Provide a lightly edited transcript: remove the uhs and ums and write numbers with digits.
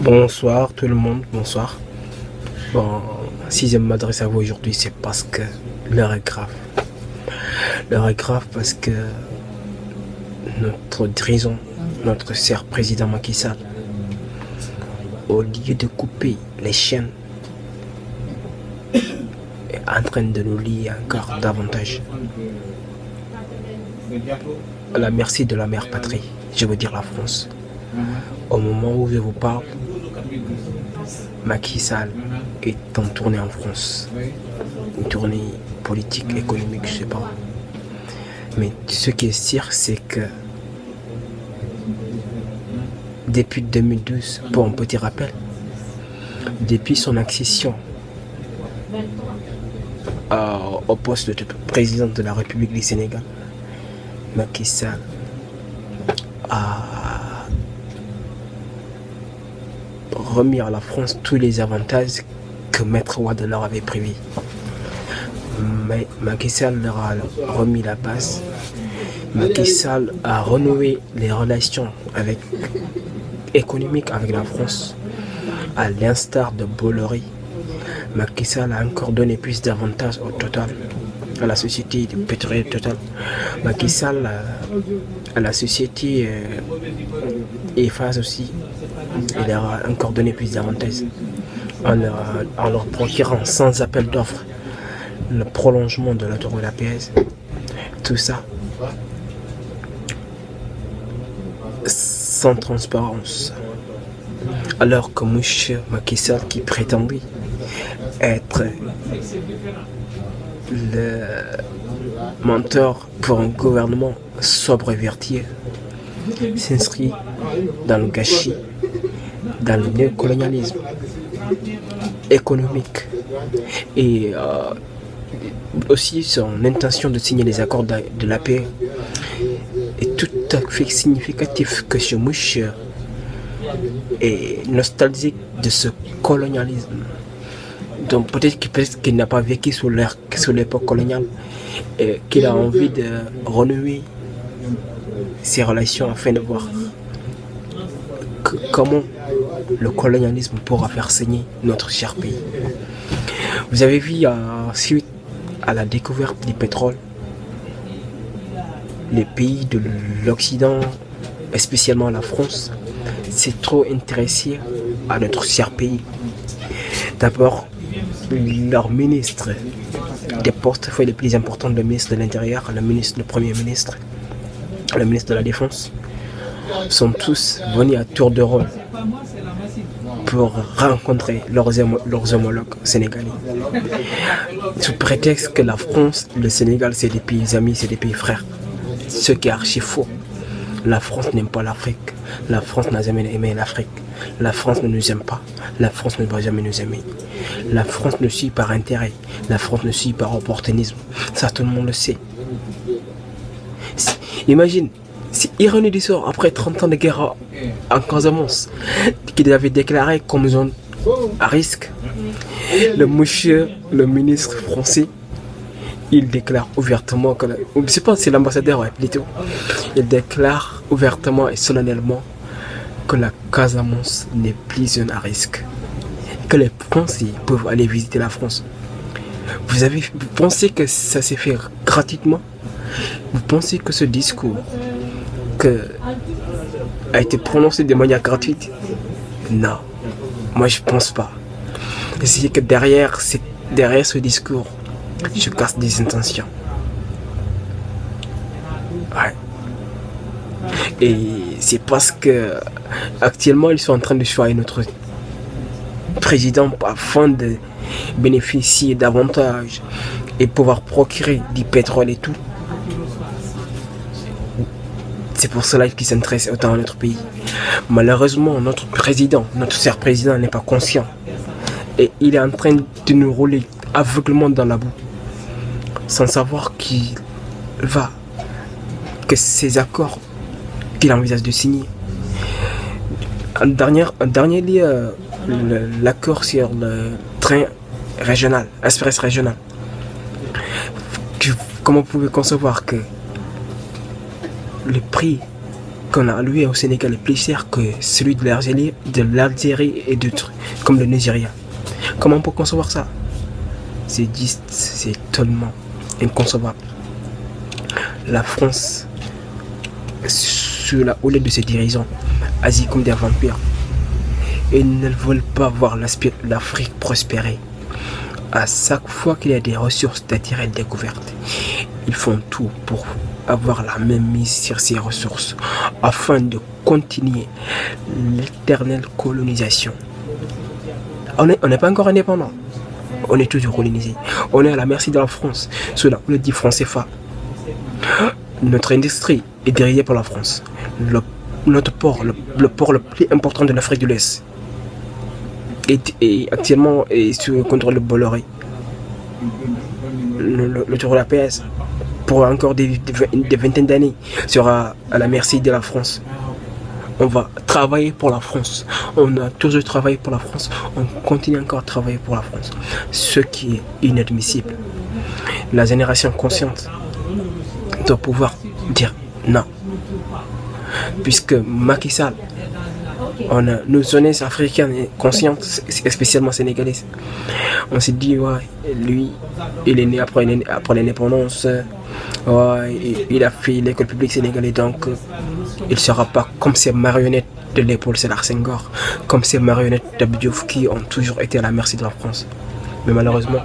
Bonsoir tout le monde, bonsoir. Bon, si je m'adresse à vous aujourd'hui, c'est parce que l'heure est grave. L'heure est grave parce que notre dirigeant, notre cher président Macky Sall, au lieu de couper les chaînes, est en train de nous lier encore davantage à la merci de la mère patrie, je veux dire la France. Au moment où je vous parle, Macky Sall est en tournée en France. Une tournée politique, économique, je sais pas. Mais ce qui est sûr, c'est que depuis 2012, pour un petit rappel, depuis son accession au poste de président de la République du Sénégal, Macky Sall a remis à la France tous les avantages que Maître Wade leur avait prévus. Mais Macky Sall leur a remis la base. Macky Sall a renoué les relations économiques avec la France, à l'instar de Bolloré. Macky Sall a encore donné plus d'avantages au Total, à la société de pétrole Total. Macky Sall à la société EFAS aussi, il leur a encore donné plus d'avantages en leur procurant sans appel d'offres le prolongement de l'autoroute APS. Tout ça sans transparence. Alors que M. Macky Sall, qui prétendait être le mentor pour un gouvernement sobre et vertueux, s'inscrit dans le gâchis, dans le néocolonialisme économique et aussi son intention de signer les accords de la paix est tout à fait significatif que ce monsieur est nostalgique de ce colonialisme. Donc peut-être qu'il n'a pas vécu sous l'époque coloniale et qu'il a envie de renouer ses relations afin de voir comment le colonialisme pourra faire saigner notre cher pays. Vous avez vu, suite à la découverte du pétrole, les pays de l'Occident, et spécialement la France, s'est trop intéressé à notre cher pays. D'abord, leur ministre des portefeuilles les plus importants, le ministre de l'Intérieur, le Premier ministre, le ministre de la Défense, sont tous venus à tour de rôle pour rencontrer leurs homologues sénégalais. Sous prétexte que la France, le Sénégal, c'est des pays amis, c'est des pays frères. Ce qui est archi faux. La France n'aime pas l'Afrique. La France n'a jamais aimé l'Afrique. La France ne nous aime pas. La France ne va jamais nous aimer. La France ne suit par intérêt. La France ne suit par opportunisme. Ça, tout le monde le sait. Imagine, si Ironie du sort, après 30 ans de guerre en Casamance, qu'il avait déclaré comme zone à risque, le monsieur, le ministre français, il déclare ouvertement que, je ne sais pas si c'est l'ambassadeur, ouais, plutôt, il déclare ouvertement et solennellement que la Casamance n'est plus zone à risque, que les Français peuvent aller visiter la France. Vous pensez que ça s'est fait gratuitement? Vous pensez que ce discours a été prononcé de manière gratuite? Non, moi je pense pas. C'est que derrière ce discours, je casse des intentions. Ouais. Et c'est parce que actuellement ils sont en train de choisir notre président afin de bénéficier davantage et pouvoir procurer du pétrole et tout. C'est pour cela qu'ils s'intéressent autant à notre pays. Malheureusement, notre président, notre cher président n'est pas conscient. Et il est en train de nous rouler aveuglement dans la boue. Sans savoir que ces accords qu'il envisage de signer. Un dernier lieu, l'accord sur le train régional, express régional. Comment vous pouvez concevoir que le prix qu'on a alloué au Sénégal est plus cher que celui de l'Algérie et d'autres, comme le Nigeria. Comment on peut concevoir ça? C'est totalement inconcevable. La France, sur la houlette de ses dirigeants, agit comme des vampires. Ils ne veulent pas voir l'Afrique prospérer. À chaque fois qu'il y a des ressources naturelles découvertes, ils font tout pour avoir la même mise sur ces ressources afin de continuer l'éternelle colonisation. On n'est pas encore indépendant. On est toujours colonisé. On est à la merci de la France. Cela le dit franc CFA. Notre industrie est dirigée par la France. Notre port, le port le plus important de l'Afrique de l'Est, est actuellement sous le contrôle de Bolloré. Le tour de la PS, pour encore des vingtaines d'années, sera à la merci de la France. On va travailler pour la France. On a toujours travaillé pour la France. On continue encore à travailler pour la France. Ce qui est inadmissible. La génération consciente doit pouvoir dire non. Puisque Macky Sall, nos jeunesses africaines conscientes, spécialement sénégalaises, on s'est dit, ouais, lui, il est né après l'indépendance, ouais, il a fait l'école publique sénégalaise, donc il ne sera pas comme ces marionnettes de l'épaule Sédar Senghor, comme ces marionnettes d'Abdou Diouf qui ont toujours été à la merci de la France. Mais malheureusement,